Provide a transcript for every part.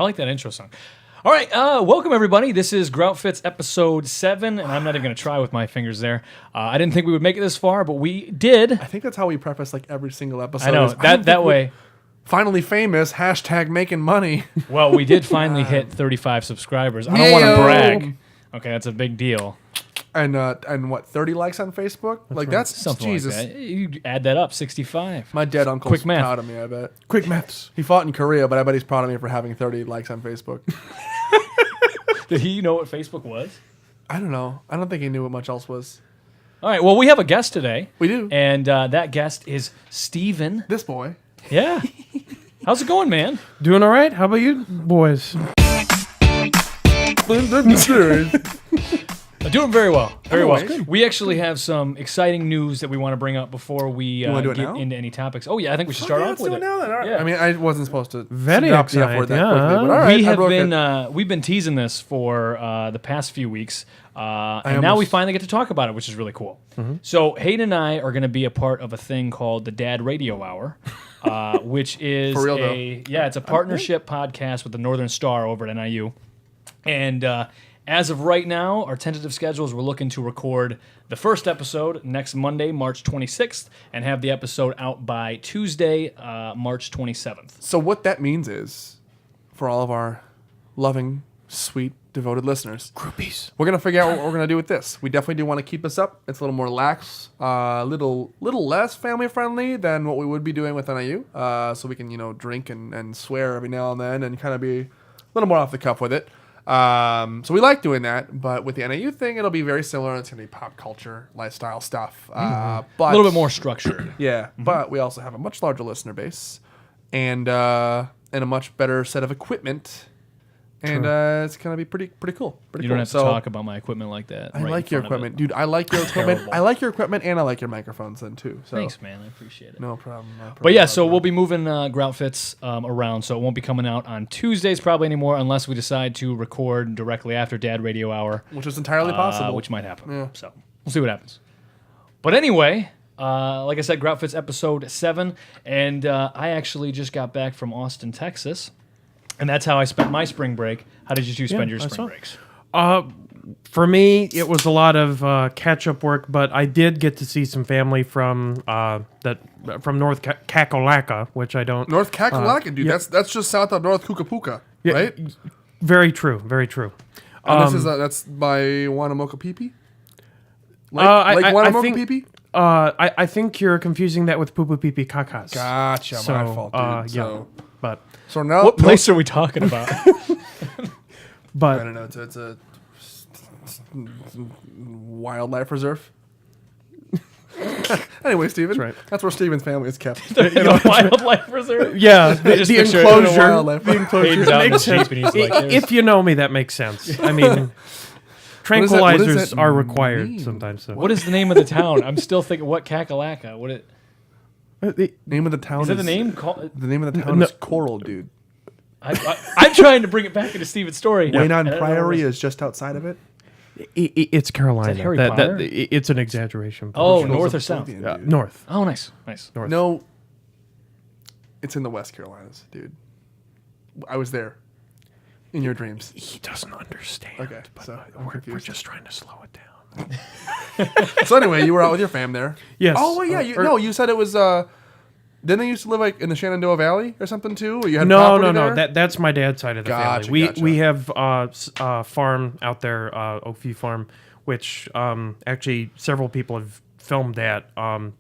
I like that intro song. All right, welcome everybody. This is Groutfits episode 7, and I'm not even going to try with my fingers there. I didn't think we would make it this far, but we did. I think that's how we preface like every single episode. I know, that way. Finally famous, #making money. Well, we did finally hit 35 subscribers. I don't want to brag. Okay, that's a big deal. And what, 30 likes on Facebook? That's Something Jesus. like that. You add that up, 65. My dead uncle's Quick math. proud of me, I bet. Quick maths. He fought in Korea, but I bet he's proud of me for having 30 likes on Facebook. Did he know what Facebook was? I don't know. I don't think he knew what much else was. All right, well, we have a guest today. We do. And that guest is Steven. This boy. Yeah. How's it going, man? Doing all right? How about you, boys? Doing very well. Very well. Good. We actually have some exciting news that we want to bring up before we wanna do it get now? into any topics. Oh, yeah, I think we should start off with it. Now, then. All right. Yeah. I mean, I wasn't supposed to Very drop the F excited, word that yeah. quickly, but all right. We I have broke been it. we've been teasing this for the past few weeks, and now we almost- finally get to talk about it, which is really cool. So Hayden and I are going to be a part of a thing called the Dad Radio Hour, which is For real, it's a partnership podcast with the Northern Star over at NIU, and as of right now, our tentative schedules, we're looking to record the first episode next Monday, March 26th, and have the episode out by Tuesday, March 27th. So what that means is, for all of our loving, sweet, devoted listeners, Groupies. we're going to figure out what we're going to do with this. We definitely do want to keep this up. It's a little more lax, little less family-friendly than what we would be doing with NIU. So we can, drink and swear every now and then and kind of be a little more off the cuff with it. So we like doing that, but with the NIU thing, it'll be very similar. It's going to be pop culture, lifestyle stuff. But A little bit more structured. Yeah, but we also have a much larger listener base and a much better set of equipment. And it's going to be pretty cool. Pretty You cool. don't have to talk about my equipment like that. I right like in your front of it. equipment, dude. I like your equipment. Terrible. I like your equipment, and I like your microphones then too. So Thanks, man. I appreciate it. No problem. But yeah, so we'll be moving Groutfits around, so it won't be coming out on Tuesdays probably anymore unless we decide to record directly after Dad Radio Hour, which is entirely possible. which might happen. Yeah. So we'll see what happens. But anyway, like I said, Groutfits episode 7, and I actually just got back from Austin, Texas, and that's how I spent my spring break. How did you two spend your spring breaks? For me, it was a lot of catch-up work, but I did get to see some family from North Kakalaka, which I don't. North Kakalaka, dude. yeah. That's just south of North Kukapuka, Yeah, right? Very true. Very true. And this is that's by Wanamoka-Pipi? I think- Wanamoka-Pipi? I think you're confusing that with Pupu Pipi Kakas. Gotcha, So, my fault, dude. yeah, but So now, What place are we talking about? I but don't know. It's a wildlife reserve. Anyway, Steven, right. that's where Steven's family is kept. In a wildlife reserve? yeah, the just the picture it in a enclosure. wildlife. The enclosure Hayden's out in the makes sense. Jeep and he's like, there's- If you know me, that makes sense. I mean, What does tranquilizers that are required mean? sometimes. So. What is the name of the town? I'm still thinking, what Kakalaka? What it? Name of the town Is that the name? The name of the town No. is Coral, dude. I'm trying to bring it back into Steven's story. Waynon And I don't know Priory where- is just outside of it. It's Carolina. Is that Harry Potter? It's an exaggeration. but Oh, sure. north or Oblivion, south? dude. North. Oh, nice. North. No, it's in the West Carolinas, dude. I was there. In your dreams. He doesn't understand. Okay, so I'm We're confused. just trying to slow it down. So anyway, you were out with your fam there. Yes. Oh, well, yeah. You said it was. Didn't they used to live like in the Shenandoah Valley or something too? Or you had No. property there? That's my dad's side of the Gotcha, family. gotcha. We have a farm out there, Oakview Farm, which actually several people have filmed at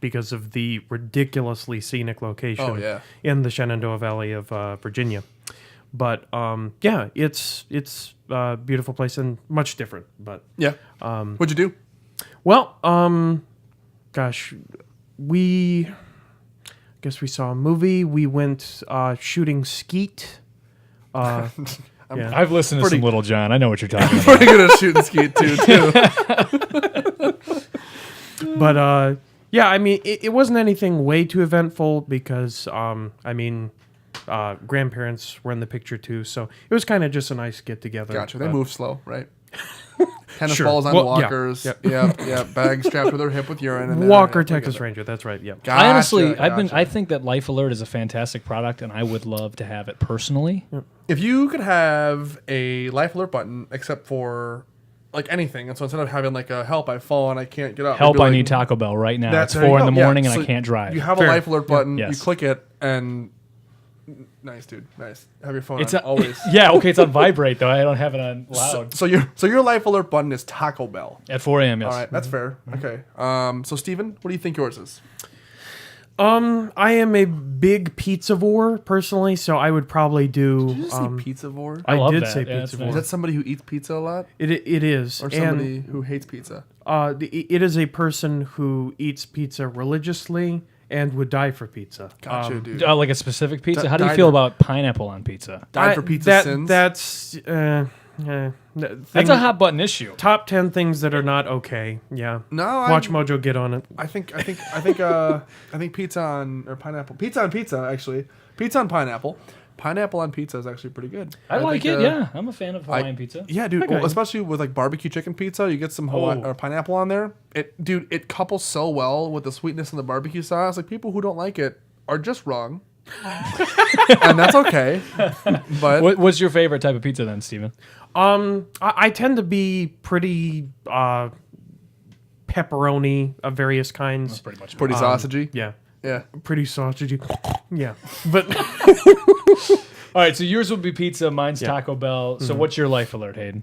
because of the ridiculously scenic location Oh, yeah. in the Shenandoah Valley of Virginia. But yeah, it's a beautiful place and much different. But Yeah. What'd you do? well, gosh, I guess we saw a movie. We went shooting skeet. Yeah. I've listened to some Little John. I know what you're talking about. Pretty good at shooting skeet too. But yeah, I mean, it wasn't anything way too eventful because I mean, grandparents were in the picture too, so it was kind of just a nice get together. Gotcha. They move slow, right? Tennis Sure. balls on Well, yeah. walkers. Yep. Yeah. Bag strapped to their hip with urine. And Walker, Texas Ranger. That's right. Yeah. Gotcha, I honestly, gotcha. I think that Life Alert is a fantastic product, and I would love to have it personally. If you could have a Life Alert button, except for like anything, and so instead of having like a help, I've fallen, I can't get up. Help, it'd be I like, need Taco Bell right now. It's there you 4 in go. the Yeah, morning, and so I can't drive. You have Fair. a Life Alert button. Yes. You click it, and nice, dude. Nice. Have your phone It's on always. yeah, okay. It's on vibrate though. I don't have it on loud. So your Life Alert button is Taco Bell. At 4 a.m. Yes. All right, that's fair. Okay. So Steven, what do you think yours is? I am a big pizzavore personally, so I would probably do. Did you just say pizzavore? I love did that. say Yeah, that's pizzavore. nice. Is that somebody who eats pizza a lot, It is, or somebody who hates pizza? it is a person who eats pizza religiously and would die for pizza. Gotcha, dude. Like a specific pizza. How do you died feel for- about pineapple on pizza? Died for pizza sins. That's That's a hot button issue. top 10 things that are not okay. Yeah. No, Watch Mojo get on it. I think pizza on or pineapple. Pizza on pizza, actually. Pizza on pineapple. Pineapple on pizza is actually pretty good. I like think, it. Yeah, I'm a fan of Hawaiian pizza. Yeah, dude. Okay. Well, especially with like barbecue chicken pizza, you get some Hawaii, Oh. or pineapple on there. It couples so well with the sweetness and the barbecue sauce. Like people who don't like it are just wrong, and that's okay. But What's your favorite type of pizza then, Steven? I tend to be pretty pepperoni of various kinds. Pretty much. pretty sausagey. Yeah. Yeah. Pretty sausagey. Yeah. But All right, so yours would be pizza. Mine's Yeah. Taco Bell. So what's your Life Alert, Hayden?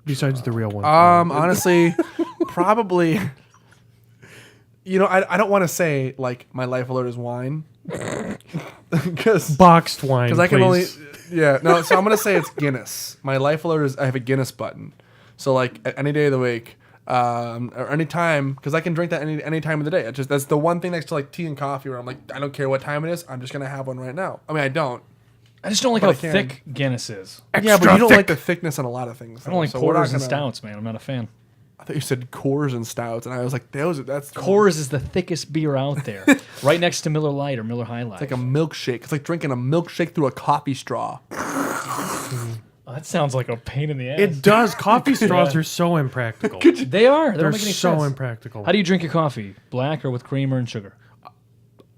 besides the real one. Honestly, probably. You know, I don't want to say like my Life Alert is wine, because Boxed wine, I can only please. no. So I'm gonna say it's Guinness. My Life Alert is I have a Guinness button. So like at any day of the week, or any time, because I can drink that any time of the day. That's the one thing next to like tea and coffee where I'm like, I don't care what time it is. I'm just gonna have one right now. I mean, I don't. I just don't like But how I can. thick Guinness is. Yeah, but you don't like the thickness on a lot of things. I don't like so we're not porters and gonna- stouts, man. I'm not a fan. I thought you said Coors and stouts, and I was like, that's Coors is the thickest beer out there, right next to Miller Lite or Miller High Life. like a milkshake. It's like drinking a milkshake through a coffee straw. Oh, that sounds like a pain in the ass. It does. Coffee straws are so impractical. They are. They They're don't make any so sense. impractical. How do you drink your coffee? Black or with creamer and sugar?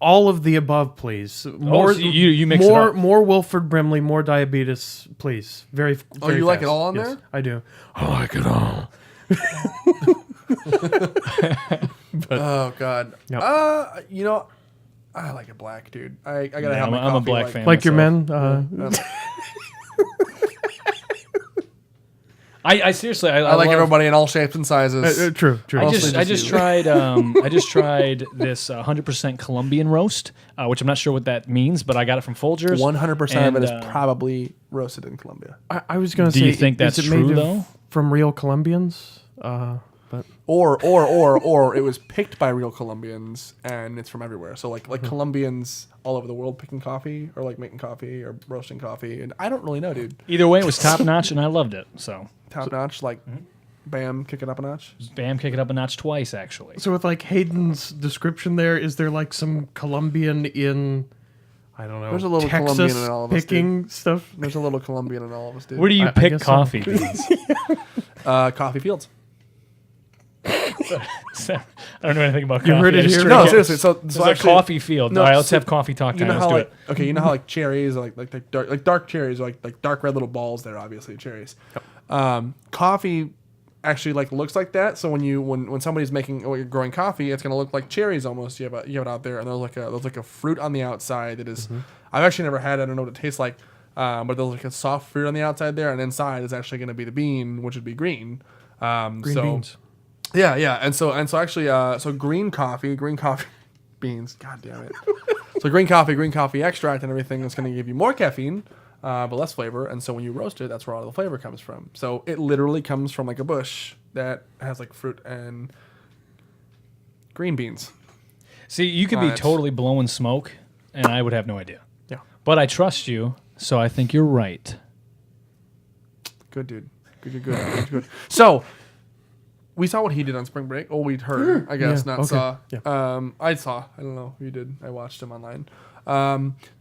All of the above, please. More, so you mix it more, up. more Wilford Brimley, more diabetes, please. Very. Oh, very you like it fast. all on Yes, there? I do. I like it all. Oh God. Yep. You know, I like it black, dude. I gotta Yeah, have my I'm a coffee black like, fan. Like your myself. men. I seriously, I I like love- everybody in all shapes and sizes. True. I Mostly just just you. tried I just tried this 100% Colombian roast, which I'm not sure what that means, but I got it from Folgers. 100% of it is And, probably roasted in Colombia, I was going to Do say. you think is that's it made true, of- though? From real Colombians? But or it was picked by real Colombians and it's from everywhere. So like Colombians all over the world picking coffee or like making coffee or roasting coffee, and I don't really know, dude. Either way, it was top notch, and I loved it. So, Top notch, like, bam, kick it up a notch. bam, kick it up a notch twice, actually. so with like Hayden's description there, is there like some Colombian in, I don't know, There's a little Texas Colombian in all of us, picking stuff? There's a little Colombian in all of us, dude. Where do you I pick guess so. coffee beans? Coffee fields. I don't know anything about coffee. You heard I it just here. drink No, it. seriously. So There's actually, a coffee field. No, All right, let's so- have coffee talk You time. know Let's how do like it. okay, you know how like cherries are like dark cherries are like dark red little balls. They're obviously cherries. Coffee actually like looks like that. So when somebody's making or you're growing coffee, it's gonna look like cherries almost. You have it out there, and there's like a fruit on the outside that is. I've actually never had it. I don't know what it tastes like. But there's like a soft fruit on the outside there, and inside is actually going to be the bean, which would be green. Green beans. Yeah, and so actually, so green coffee beans. God damn it. So green coffee extract, and everything is going to give you more caffeine, but less flavor. And so when you roast it, that's where all the flavor comes from. So it literally comes from like a bush that has like fruit and green beans. See, you could be Right. totally blowing smoke, and I would have no idea. Yeah. But I trust you, so I think you're right. Good dude. Good. So we saw what he did on spring break. Oh, we'd heard, I guess, Yeah, not okay. saw. Yeah. I saw. I don't know. You did. I watched him online.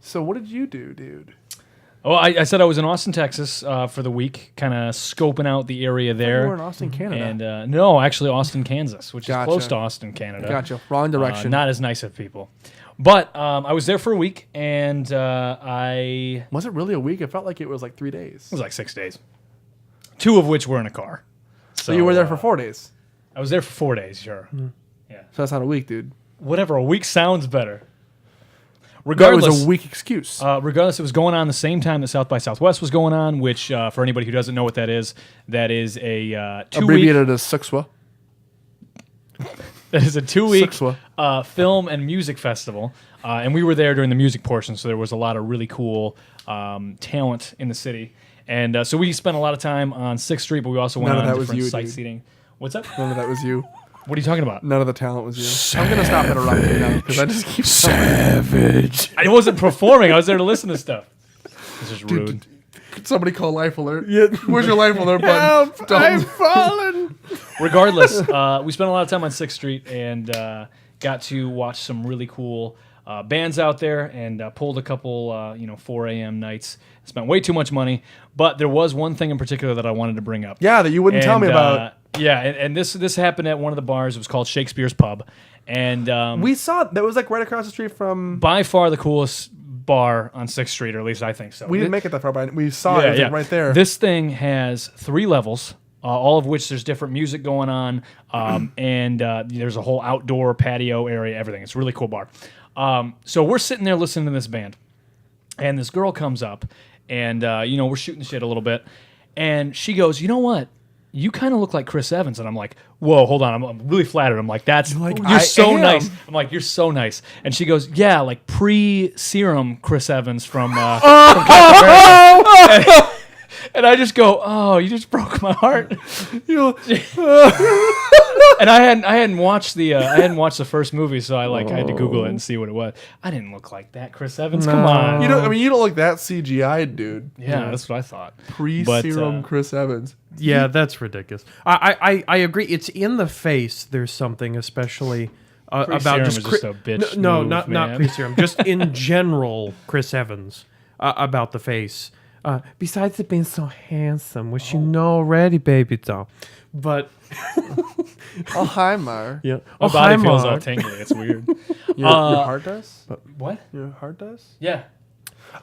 So what did you do, dude? Oh, I said I was in Austin, Texas for the week, kind of scoping out the area there. You were in Austin, Canada. And no, actually Austin, Kansas, which Gotcha. is close to Austin, Canada. Gotcha. Wrong direction. Not as nice of people. But I was there for a week, and I... Was it really a week? It felt like it was like 3 days. It was like 6 days. 2 of which were in a car. So you were there for 4 days. I was there for 4 days, sure. Yeah. So that's not a week, dude. Whatever, a week sounds better. That Regardless, was a weak excuse. regardless, it was going on the same time that South by Southwest was going on, which, for anybody who doesn't know what that is a 2-week... Abbreviated as SUXWA. That is a 2-week SUXWA. film and music festival. And we were there during the music portion, so there was a lot of really cool talent in the city. And so we spent a lot of time on 6th Street, but we also went on different sightseeing. What's up? None of that was you. What are you talking about? None of the talent was you. I'm going to stop interrupting now because I just keep Savage. I wasn't performing. I was there to listen to stuff. This is rude. Could somebody call Life Alert? Yeah. Where's your Life Alert button? Help! I've fallen. Regardless, we spent a lot of time on 6th Street and got to watch some really cool bands out there and pulled a couple 4 a.m. nights. Spent way too much money, but there was one thing in particular that I wanted to bring up. Yeah, that you wouldn't tell me about. Yeah, and this happened at one of the bars. It was called Shakespeare's Pub, and We saw that was like right across the street from. by far the coolest bar on 6th Street, or at least I think so. We didn't make it that far, but we saw it. It was like right there. This thing has 3 levels, all of which there's different music going on, and there's a whole outdoor patio area, everything. It's a really cool bar. So we're sitting there listening to this band, and this girl comes up, and we're shooting the shit a little bit, and she goes, "You know what? You kind of look like Chris Evans." And I'm like, "Whoa, hold on." I'm really flattered. I'm like, you're so nice. I'm like, "You're so nice." And she goes, "Yeah, like pre-serum Chris Evans from Captain America." And I just go, "Oh, you just broke my heart." And I hadn't watched the first movie, so I had to Google it and see what it was. I didn't look like that, Chris Evans. Come on. You don't look that CGI, dude. Yeah, that's what I thought. Pre-serum Chris Evans. Yeah, that's ridiculous. I agree. It's in the face. There's something especially about just a bitch. No, move, not man. pre-serum. Just in general, Chris Evans about the face. Besides it being so handsome, which you know already, baby doll. But Oh, hi, Mar. yeah, My body feels all tingly. It's weird. Your heart does? What? Your heart does? Yeah.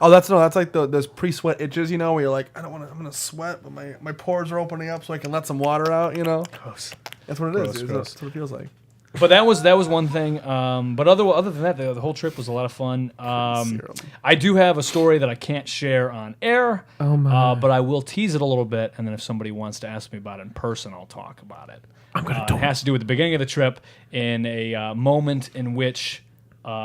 Oh, that's like those pre-sweat itches, where you're like, I'm gonna sweat, but my pores are opening up so I can let some water out, Gross. That's what it Gross, is. Dude. gross. That's what it feels like. But that was one thing. But other than that, the whole trip was a lot of fun. I do have a story that I can't share on air. Oh my! But I will tease it a little bit, and then if somebody wants to ask me about it in person, I'll talk about it. I'm gonna do it. Has to do with the beginning of the trip, in a moment in which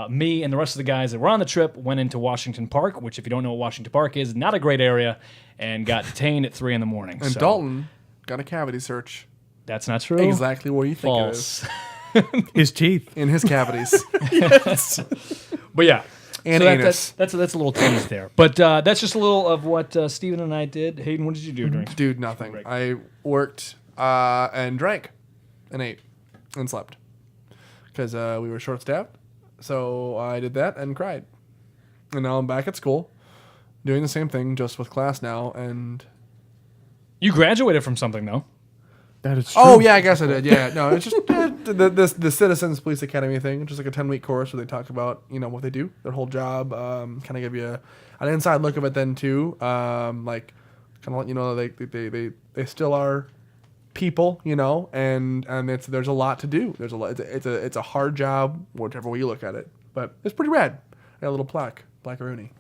me and the rest of the guys that were on the trip went into Washington Park, which, if you don't know what Washington Park is, not a great area, and got detained at 3 a.m. And Dalton got a cavity search. That's not true. Exactly where you think False. it is. His teeth. In his cavities. Yes. But yeah. And so anus. that's a little tease there. But that's just a little of what Steven and I did. Hayden, what did you do during Dude, nothing. break? I worked and drank and ate and slept because we were short-staffed. So I did that and cried. And now I'm back at school doing the same thing, just with class now. And You graduated from something, though. That is true. oh yeah, I guess I did. Yeah, no, it's just the Citizens Police Academy thing, which is like a 10-week course where they talk about what they do, their whole job, kind of give you an inside look of it. Then too, like kind of let you know they still are people, and there's a lot to do. There's a lot. It's a hard job, whichever way you look at it, but it's pretty rad. I got a little plaque, Rooney.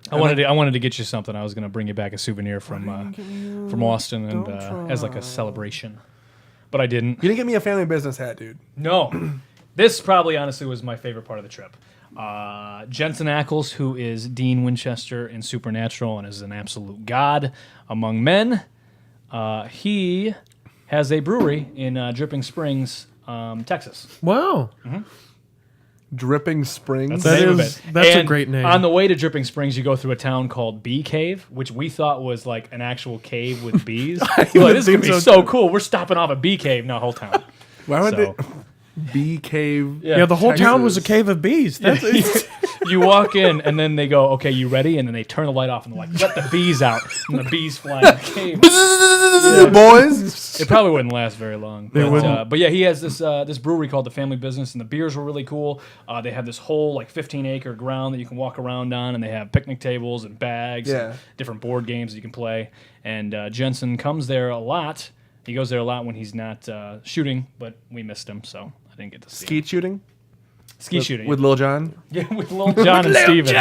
I wanted to get you something. I was going to bring you back a souvenir from Austin and as like a celebration, but I didn't. You didn't get me a family business hat, dude. No, this probably honestly was my favorite part of the trip. Jensen Ackles, who is Dean Winchester in Supernatural and is an absolute god among men, he has a brewery in Dripping Springs, Texas. Wow. Mm-hmm. Dripping Springs. That's a great name. On the way to Dripping Springs, you go through a town called Bee Cave, which we thought was like an actual cave with bees. Like, this is going to be so cool. We're stopping off at Bee Cave. No, whole town. Why would they? bee cave. Yeah, the whole town was a Texas. cave of bees. That's You walk in, and then they go, "Okay, you ready?" And then they turn the light off, and they're like, "Let the bees out!" And the bees fly in the cave. Boys. It probably wouldn't last very long. wouldn't. But yeah, he has this brewery called the Family Business, and the beers were really cool. They have this whole like 15-acre ground that you can walk around on, and they have picnic tables and bags, and different board games that you can play. And Jensen comes there a lot. He goes there a lot when he's not shooting, but we missed him, so I didn't get to see him. Skeet shooting Ski shooting with Lil Jon. yeah, with Lil Jon and Steven.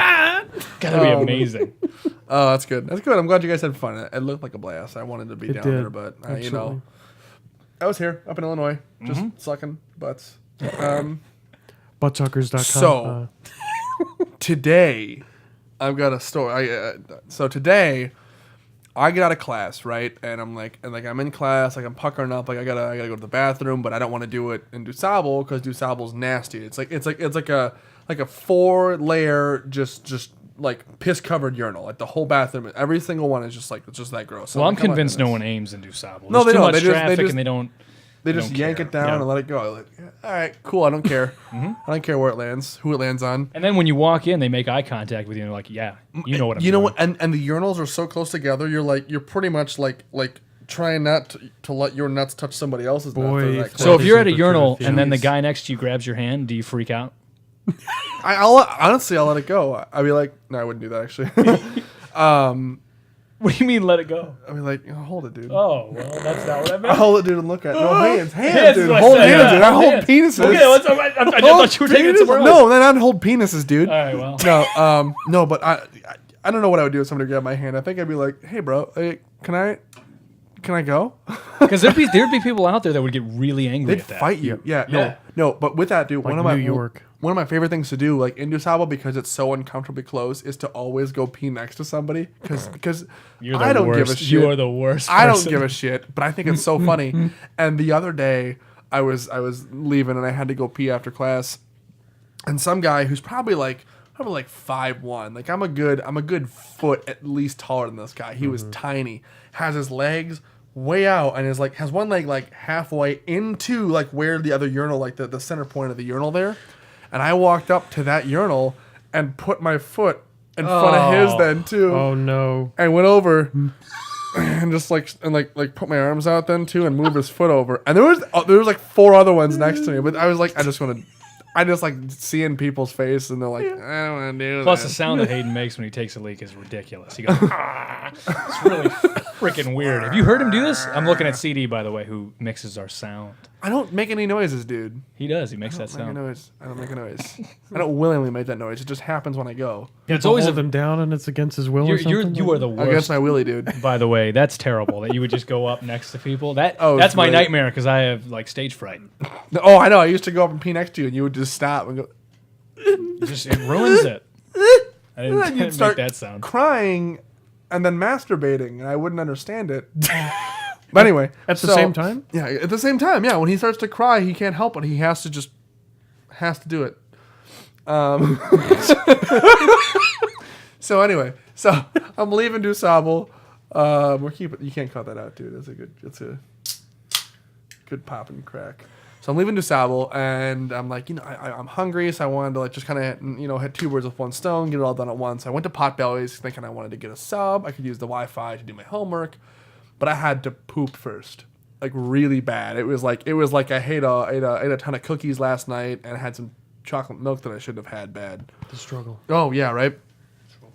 Gotta be amazing. Oh, that's good. That's good. I'm glad you guys had fun. It looked like a blast. I wanted to be down did. there, but you know, I was here up in Illinois, just sucking butts. Buttsuckers.com. So today, I've got a story. So today, I get out of class, right, and I'm in class, like I'm puckering up, like I gotta go to the bathroom, but I don't want to do it in DuSable because DuSable's nasty. It's like a 4-layer just like piss covered urinal, like the whole bathroom, every single one is just that gross. So Well, I'm convinced no one aims in DuSable. No, they There's too don't. much They just- traffic, they just- and they don't. They just yank care. it down Yeah. and let it go. Like, all right, cool. I don't care. I don't care where it lands, who it lands on. And then when you walk in, they make eye contact with you, and they're like, "Yeah, you know what I'm You know doing." what? And the urinals are so close together. You're pretty much like trying not to let your nuts touch somebody else's Boy, nuts. They're that if close. So if you're at a Super urinal truth, and then the yes. guy next to you grabs your hand, do you freak out? Honestly, I'll let it go. I'd be like, no, I wouldn't do that actually. What do you mean, let it go? I'd be like, hold it, dude. Oh, well, that's not what I I meant. hold it, dude, and look at it. No hands, Hands dude. is what I Hold said, hands, yeah, dude. I hold hold hands. penises. Okay, I just thought you were taking it somewhere else. No, then I'd hold penises, dude. All right, well. No, but I don't know what I would do if somebody grabbed my hand. I think I'd be like, hey, bro, hey, can I go? Because there'd be people out there that would get really angry They'd at that. fight you. Yeah. Yeah. No. But with that, dude, Like New York. one of my favorite things to do, like in DuSable, because it's so uncomfortably close, is to always go pee next to somebody. Because You're the I don't worst. give a shit. You are the worst. I don't person. give a shit, but I think it's so funny. And the other day, I was leaving and I had to go pee after class, and some guy who's probably like 5'1", like I'm a good foot at least taller than this guy. He was tiny, has his legs way out, and has one leg like halfway into like where the other urinal, like the center point of the urinal there. And I walked up to that urinal and put my foot in front of his then too. Oh no. I went over and just like put my arms out then too and move his foot over. And there was like 4 other ones next to me, but I was like, I just like seeing people's face, and they're like, I don't want to do Plus, that. the sound that Hayden makes when he takes a leak is ridiculous. He goes, ah. It's really freaking weird. Have you heard him do this? I'm looking at CD, by the way, who mixes our sound. I don't make any noises, dude. He does. He makes that Make a sound. noise. I don't make a noise. I don't willingly make that noise. It just happens when I go. It's always hold him down and it's against his will or something? you are the Against worst. my willy, dude. By the way, that's terrible that you would just go up next to people. Oh, That's it's my great. nightmare because I have like stage fright. Oh, I know. I used to go up and pee next to you, and you would just stop and go. It ruins it. I didn't, You'd didn't start make that sound. crying and then masturbating, and I wouldn't understand it. But anyway, At the same time? Yeah, at the same time. Yeah, when he starts to cry, he can't help it. He has to do it. So anyway, I'm leaving DuSable. You can't cut that out, dude. It's a good pop and crack. So I'm leaving DuSable, and I'm like, I'm hungry, so I wanted to like just kind of, hit 2 birds with 1 stone, get it all done at once. I went to Potbelly's thinking I wanted to get a sub. I could use the Wi-Fi to do my homework, but I had to poop first, like really bad. It was like I ate a ton of cookies last night and had some chocolate milk that I shouldn't have had bad. The struggle. Oh yeah, right.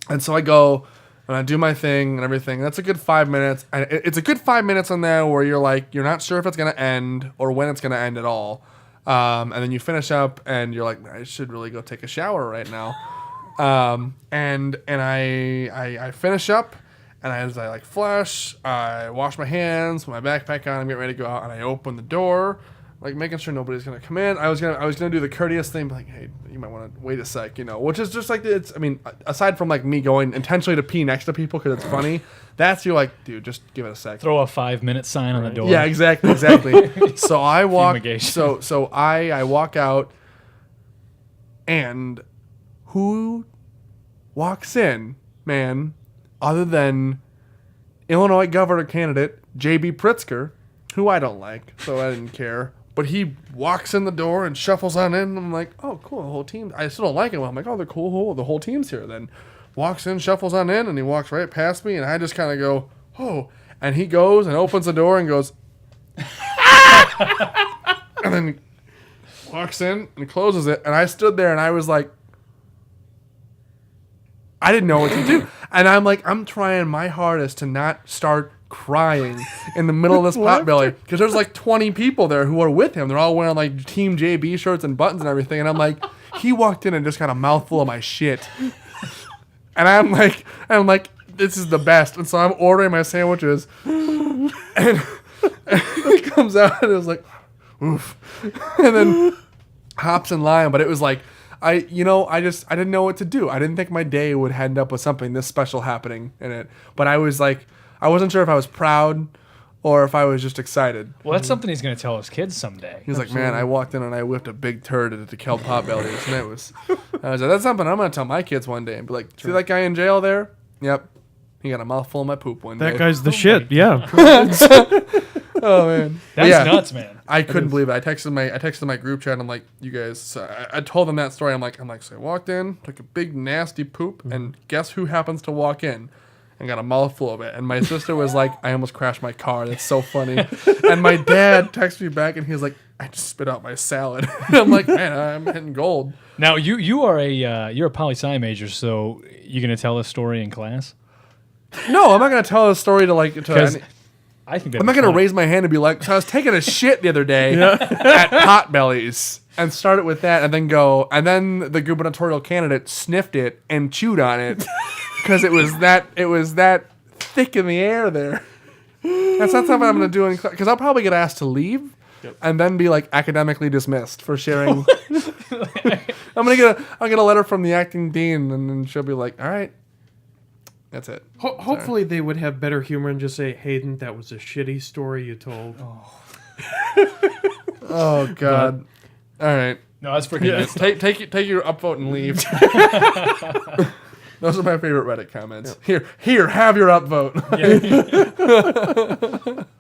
And so I go and I do my thing and everything. That's a good 5 minutes. And it's a good 5 minutes in there where you're not sure if it's gonna end or when it's gonna end at all. And then you finish up and you're like, I should really go take a shower right now. And I finish up, and as I like flush, I wash my hands, put my backpack on, I'm getting ready to go out, and I open the door, like making sure nobody's gonna come in. I was gonna do the courteous thing, like, hey, you might want to wait a sec, which is just like aside from like me going intentionally to pee next to people because it's funny, that's you're like, dude, just give it a sec. Throw a 5-minute sign on the door. Yeah, exactly. So I walk. Fumigation. So I walk out, and who walks in, man, other than Illinois governor candidate J.B. Pritzker, who I don't like, so I didn't care. But he walks in the door and shuffles on in. And I'm like, oh, cool. The whole team. I still don't like him. I'm like, oh, they're cool. The whole team's here. Then walks in, shuffles on in, and he walks right past me. And I just kind of go, oh. And he goes and opens the door and goes, and then walks in and closes it. And I stood there and I was like, I didn't know what to do. And I'm like, I'm trying my hardest to not start crying in the middle of this potbelly because there's like 20 people there who are with him. They're all wearing like Team JB shirts and buttons and everything. And I'm like, he walked in and just got a mouthful of my shit. And I'm like, this is the best. And so I'm ordering my sandwiches, and he comes out and it was like, oof, and then hops in line. But it was like, I didn't know what to do. I didn't think my day would end up with something this special happening in it. But I was like, I wasn't sure if I was proud or if I was just excited. Well, that's something he's going to tell his kids someday. He was like, man, I walked in and I whipped a big turd at the Kel Potbellies. And I was like, that's something I'm going to tell my kids one day and be like, see that guy in jail there? Yep. He got a mouthful of my poop one day. That guy's the shit, yeah. Oh, man. That's nuts, man. I couldn't believe it. I texted my group chat. And I'm like, you guys. I told them that story. I'm like, so I walked in, took a big nasty poop, and guess who happens to walk in, and got a mouthful of it. And my sister was like, I almost crashed my car. That's so funny. And my dad texted me back, and he was like, I just spit out my salad. And I'm like, man, I'm hitting gold. Now you are you're a poli-sci major, so you gonna tell this story in class? No, I'm not gonna tell a story to like. I think I'm not going to raise my hand and be like, so I was taking a shit the other day at Potbellies and start it with that and then go, and then the gubernatorial candidate sniffed it and chewed on it because it was that thick in the air there. That's not something I'm going to do in class because I'll probably get asked to leave and then be like academically dismissed for sharing. I'll get a letter from the acting dean and then she'll be like, all right. That's it. Hopefully they would have better humor and just say, Hayden, that was a shitty story you told. Oh God. All right. No, that's freaking nice. Take your upvote and leave. Those are my favorite Reddit comments. Yep. Here, have your upvote. Yeah.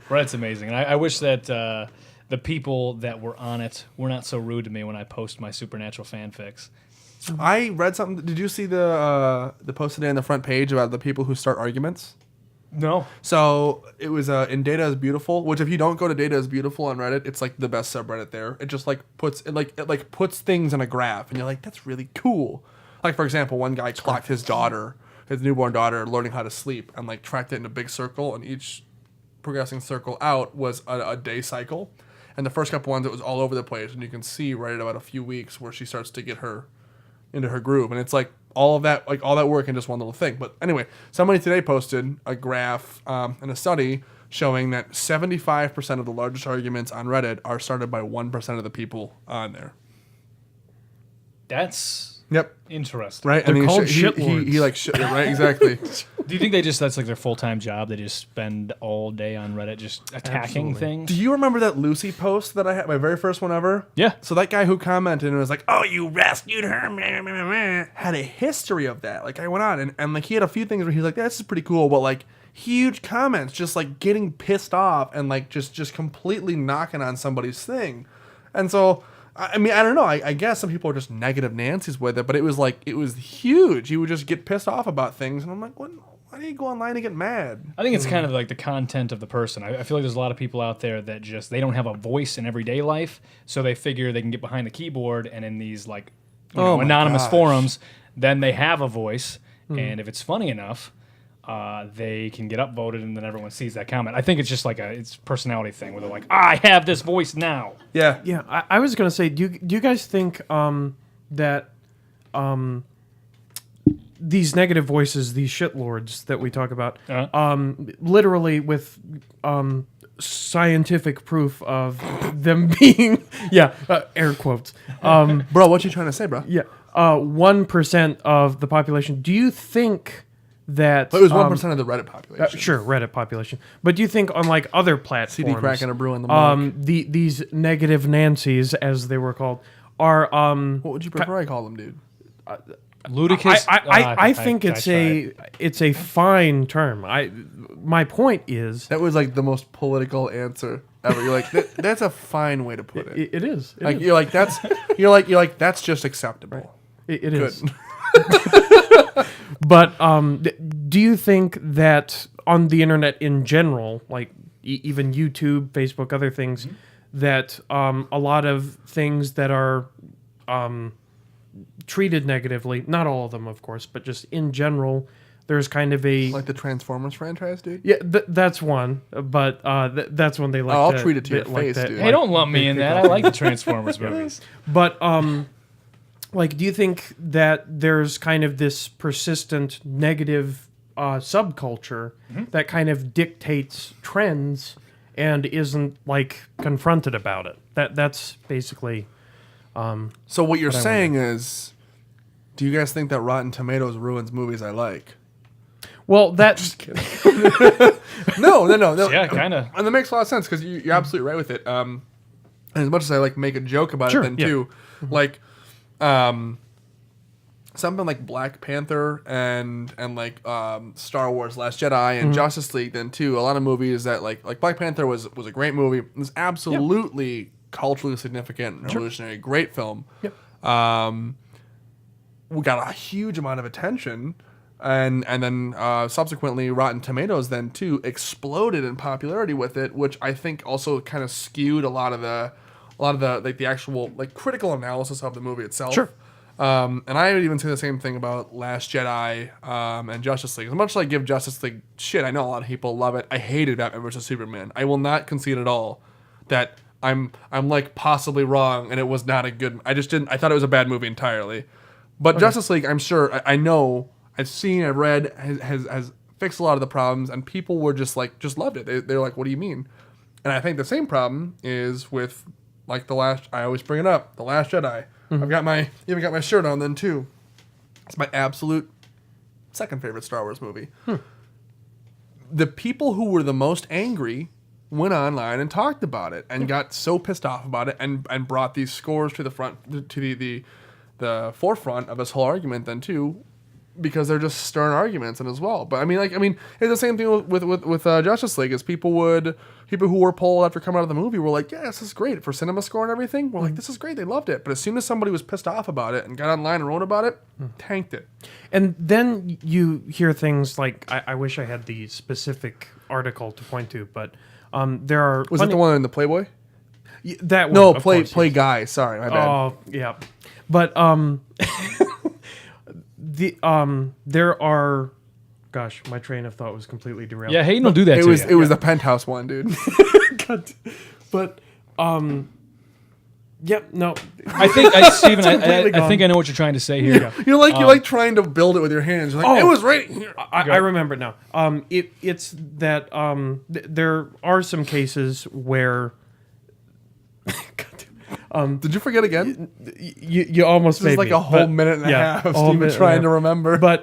Reddit's amazing. And I wish that the people that were on it were not so rude to me when I post my Supernatural fanfics. I read something. Did you see the post today on the front page about the people who start arguments? No. So it was in Data is Beautiful, which if you don't go to Data is Beautiful on Reddit, it's like the best subreddit there. It just puts things in a graph, and you're like, that's really cool. Like for example, one guy clocked his newborn daughter, learning how to sleep, and like tracked it in a big circle, and each progressing circle out was a day cycle. And the first couple ones, it was all over the place, and you can see right at about a few weeks where she starts to get into her groove, and it's like all that work in just one little thing. But anyway, somebody today posted a graph and a study showing that 75% of the largest arguments on Reddit are started by 1% of the people on there. That's interesting, right? They're called shitlords. Right, exactly. Do you think that's like their full-time job? They just spend all day on Reddit just attacking things? Do you remember that Lucy post that I had, my very first one ever? Yeah. So that guy who commented and was like, oh, you rescued her, had a history of that. Like I went on and like he had a few things where he's like, this is pretty cool, but like huge comments, just like getting pissed off and like just completely knocking on somebody's thing. And so I mean, I don't know. I guess some people are just negative Nancy's with it, but it was huge. He would just get pissed off about things, and I'm like, why do you go online and get mad? I think it's kind of like the content of the person. I feel like there's a lot of people out there that they don't have a voice in everyday life, so they figure they can get behind the keyboard and in these like anonymous forums, then they have a voice, and if it's funny enough, they can get upvoted, and then everyone sees that comment. I think it's just like it's a personality thing where they're like, I have this voice now. Yeah. I was gonna say, do you guys think that these negative voices, these shitlords that we talk about, literally with scientific proof of them being air quotes, bro, what you trying to say, bro? 1% of the population. Do you think that it was 1% of the Reddit population? Sure, Reddit population. But do you think on like other platforms, CD cracking a brew in the mug, these negative Nancys, as they were called, are what would you prefer I call them, dude? Ludicrous. I think it's a fine term. My point is That was like the most political answer ever. You're like, that's a fine way to put it. it is. It Like is. you're like that's just acceptable. It is. Good. But do you think that on the internet in general, like even YouTube, Facebook, other things, that a lot of things that are treated negatively, not all of them, of course, but just in general, there's kind of a... Like the Transformers franchise, dude. Yeah, that's one, but that's one they like I'll to... treat it to your like face, to- dude. Hey, don't lump me in that. I like the Transformers movies. But like, do you think that there's kind of this persistent negative subculture that kind of dictates trends and isn't like confronted about it? That's basically. So what you're saying is, do you guys think that Rotten Tomatoes ruins movies I like? Well, that No. Yeah, kind of. And that makes a lot of sense because you're absolutely right with it. And as much as I like make a joke about Sure, it, then yeah. too, like, something like Black Panther and like Star Wars: Last Jedi and Justice League, then too, a lot of movies that like Black Panther was a great movie. It was absolutely culturally significant, revolutionary, great film. Yep. We got a huge amount of attention. And then subsequently, Rotten Tomatoes then too exploded in popularity with it, which I think also kind of skewed a lot of the like the actual like critical analysis of the movie itself. Sure. And I would even say the same thing about Last Jedi and Justice League. As much as I give Justice League shit, I know a lot of people love it. I hated Batman vs Superman. I will not concede at all that I'm like possibly wrong and it was not a good. I thought it was a bad movie entirely. But Justice League, I'm sure I know. I've seen, I've read, has fixed a lot of the problems, and people were just loved it. They're like, what do you mean? And I think the same problem is with, like, I always bring it up, The Last Jedi. I've even got my shirt on then, too. It's my absolute second favorite Star Wars movie. The people who were the most angry went online and talked about it, and got so pissed off about it, and brought these scores to the front, to the forefront of this whole argument then, too, because they're just stern arguments and as well. But I mean, it's the same thing with Justice League. Is people who were polled after coming out of the movie were like, yeah, this is great for cinema score and everything. We're like, this is great, they loved it. But as soon as somebody was pissed off about it and got online and wrote about it, tanked it. And then you hear things like, I wish I had the specific article to point to, but there are... Was it the one in the Playboy? That one, No, of course, Play yes. Guy. Sorry, my bad. Oh, yeah. But there are... Gosh, my train of thought was completely derailed. Yeah, Hayden will do that It to was you. it was the Penthouse one, dude. But, yep, no. I think, Steven, completely I think I know what you're trying to say here. You're like trying to build it with your hands. You're like, it was right here. I remember now. It's that there are some cases where... Did you forget again? You almost This made is like me, a whole but- minute and a half of a whole Steven minute and a trying half. to remember. But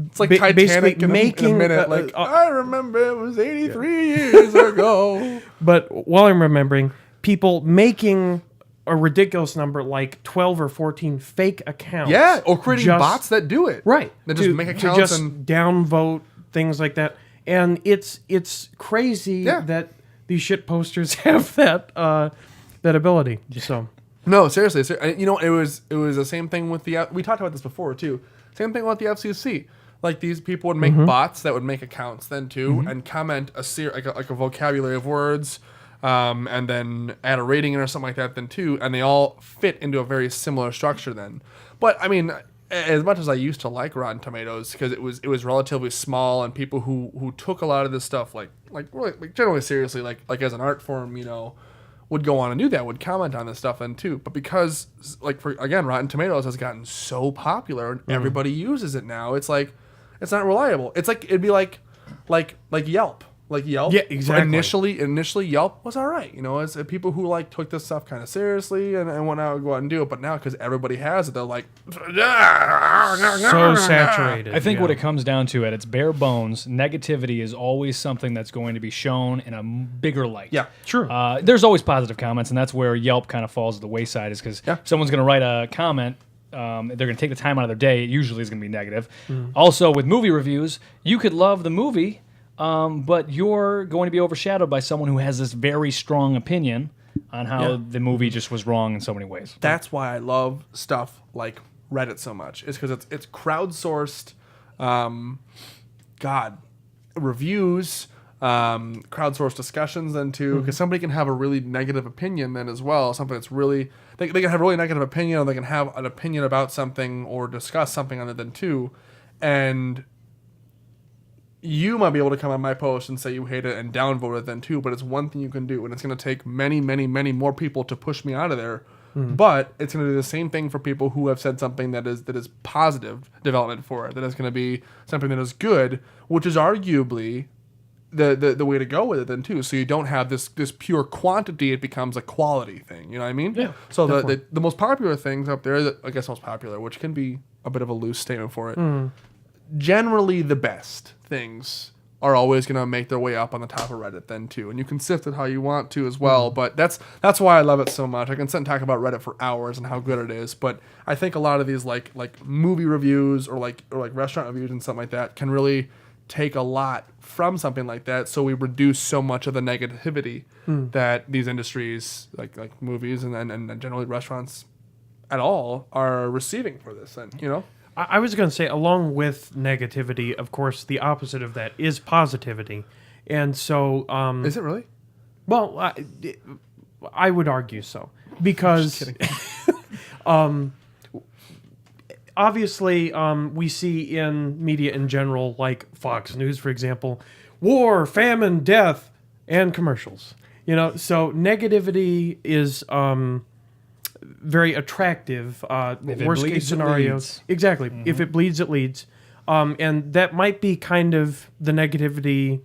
It's like basically Titanic in a making, minute. Like, I remember it was 83 years ago. but while I'm remembering, people making a ridiculous number like 12 or 14 fake accounts. Yeah, or creating bots that do it. Right. That just make accounts to just and... downvote, things like that. And it's crazy Yeah. that these shit posters have that ability. So No, seriously. You know, it was the same thing with the... We talked about this before, too. Same thing with the FCC. Like, these people would make bots that would make accounts then, too, and comment like a vocabulary of words, and then add a rating in or something like that then, too, and they all fit into a very similar structure then. But, I mean, as much as I used to like Rotten Tomatoes, because it was relatively small, and people who took a lot of this stuff, like generally seriously, like as an art form, you know, would go on and do that, would comment on this stuff then too. But because, like, again, Rotten Tomatoes has gotten so popular and everybody uses it now, it's like, it's not reliable. It's like, it'd be like Yelp. Like Yelp. Yeah, exactly. Initially Yelp was all right. You know, as people who like took this stuff kind of seriously and went out and go out and do it. But now, because everybody has it, they're like, so saturated. I think what it comes down to, at its bare bones, negativity is always something that's going to be shown in a bigger light. Yeah, true. There's always positive comments, and that's where Yelp kind of falls to the wayside, is because someone's going to write a comment they're going to take the time out of their day, it usually is going to be negative. Also, with movie reviews, you could love the movie, but you're going to be overshadowed by someone who has this very strong opinion on how the movie just was wrong in so many ways. That's why I love stuff like Reddit so much. Is because it's crowdsourced, reviews, crowdsourced discussions then too. Because somebody can have a really negative opinion then as well. Something that's really they can have a really negative opinion, or they can have an opinion about something or discuss something on it then too, and you might be able to come on my post and say you hate it and downvote it then too, but it's one thing you can do, and it's going to take many, many, many more people to push me out of there. But it's going to do the same thing for people who have said something that is positive development for it, that is going to be something that is good, which is arguably the way to go with it then too. So you don't have this pure quantity; it becomes a quality thing. You know what I mean? Yeah. So the most popular things up there, I guess most popular, which can be a bit of a loose statement for it. Generally, the best things are always going to make their way up on the top of Reddit then too, and you can sift it how you want to as well. But that's why I love it so much. I can sit and talk about Reddit for hours and how good it is. But I think a lot of these like movie reviews or like restaurant reviews and something like that can really take a lot from something like that. So we reduce so much of the negativity that these industries like movies and generally restaurants at all are receiving for this. And I was going to say, along with negativity, of course, the opposite of that is positivity. And so... is it really? Well, I would argue so. Because... obviously, we see in media in general, like Fox News, for example, war, famine, death, and commercials. So negativity is... very attractive. Worst case scenario, exactly. If it bleeds, it leads, and that might be kind of the negativity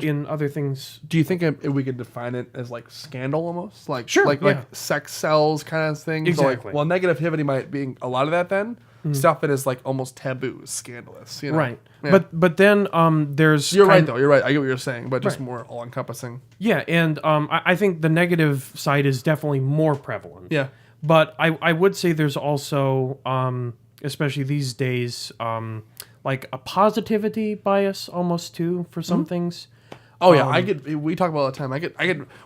in other things. Do you think we could define it as like scandal almost, like Sure, like sex sells kind of thing? Exactly. So well, negativity might be a lot of that then. Stuff that is like almost taboo, scandalous. Right. Yeah. But then there's You're right though. You're right. I get what you're saying, but just Right. more all encompassing. Yeah, and I think the negative side is definitely more prevalent. Yeah. But I would say there's also, especially these days, like a positivity bias almost too for some things. Oh yeah, we talk about it all the time. I get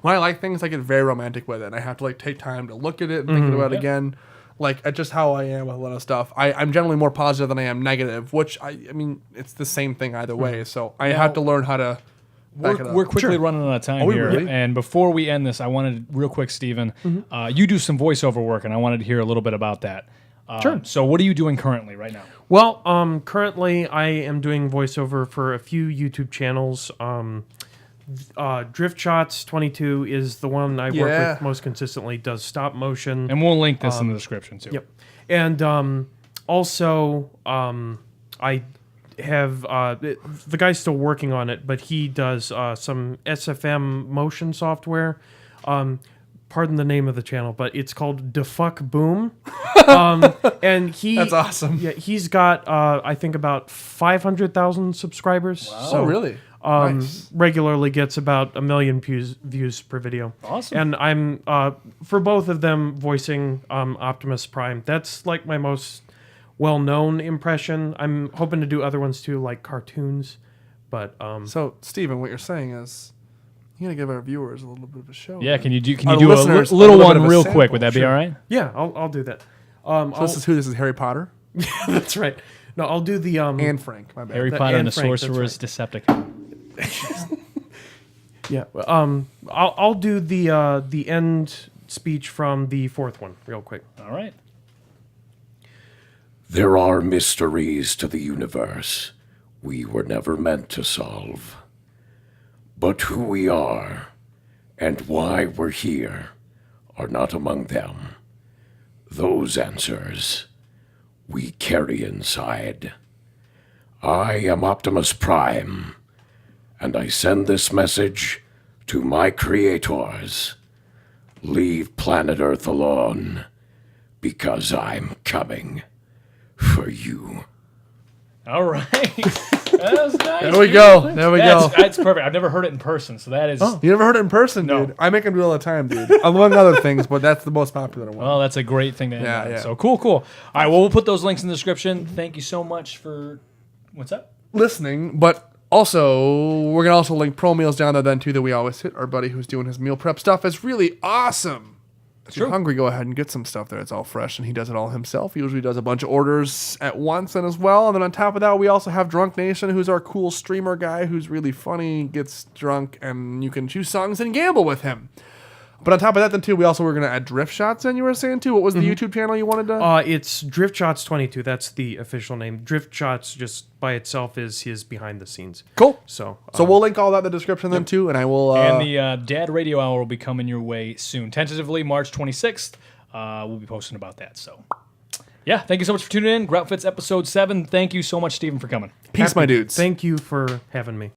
when I like things, I get very romantic with it, and I have to like take time to look at it and think about it again. Like that's just how I am with a lot of stuff. I'm generally more positive than I am negative, which I mean it's the same thing either way. So I have to learn how to. We're quickly running out of time here, really? And before we end this, I wanted real quick, Steven, you do some voiceover work, and I wanted to hear a little bit about that. Sure. So what are you doing currently right now? Well, currently I am doing voiceover for a few YouTube channels. Drift Shots 22 is the one I work with most consistently. Does stop motion, And we'll link this in the description too. Yep. And also, I have the guy's still working on it, but he does some SFM motion software. Pardon the name of the channel, but it's called Defuck Boom. And That's awesome. Yeah, he's got I think about 500,000 subscribers. Wow. So, really? Nice. Regularly gets about 1 million views per video. Awesome. And I'm for both of them voicing Optimus Prime. That's like my most well-known impression. I'm hoping to do other ones too, like cartoons. But So Steven, what you're saying is you gotta give our viewers a little bit of a show. Yeah, can you do Our a listeners a little little bit one of a real sample, quick? Would that be sure. all right? yeah, I'll do that. So this is Harry Potter That's right. No, I'll do the and Frank. My bad. Harry Potter and the Frank, that's Sorcerer's Decepticon. Yeah. I'll do the end speech from the fourth one real quick. All right. There are mysteries to the universe we were never meant to solve. But who we are and why we're here are not among them. Those answers we carry inside. I am Optimus Prime, and I send this message to my creators. Leave planet Earth alone, because I'm coming for you. All right. That was nice. There we go. There we go. That's perfect. I've never heard it in person, so that is. You never heard it in person, No. dude? I make them do it all the time, dude. Among other things, but that's the most popular one. Well, that's a great thing to end on. Yeah. So cool. All right, well, we'll put those links in the description. Thank you so much for. What's up? Listening, but also we're gonna also link pro meals down there then too that we always hit. Our buddy who's doing his meal prep stuff is really awesome. If you're hungry, go ahead and get some stuff there. It's all fresh, and he does it all himself. He usually does a bunch of orders at once and as well. And then on top of that, we also have Drunk Nation, who's our cool streamer guy who's really funny, gets drunk, and you can choose songs and gamble with him. But on top of that, then too, we also were going to add Drift Shots in, you were saying too. What was the YouTube channel you wanted to? It's Drift Shots 22. That's the official name. Drift Shots just by itself is his behind the scenes. Cool. So we'll link all that in the description then too, and I will. And the Dad Radio Hour will be coming your way soon. Tentatively, March 26th. We'll be posting about that. So, yeah, thank you so much for tuning in. Groutfits episode 7. Thank you so much, Stephen, for coming. Peace, my dudes. Thank you for having me.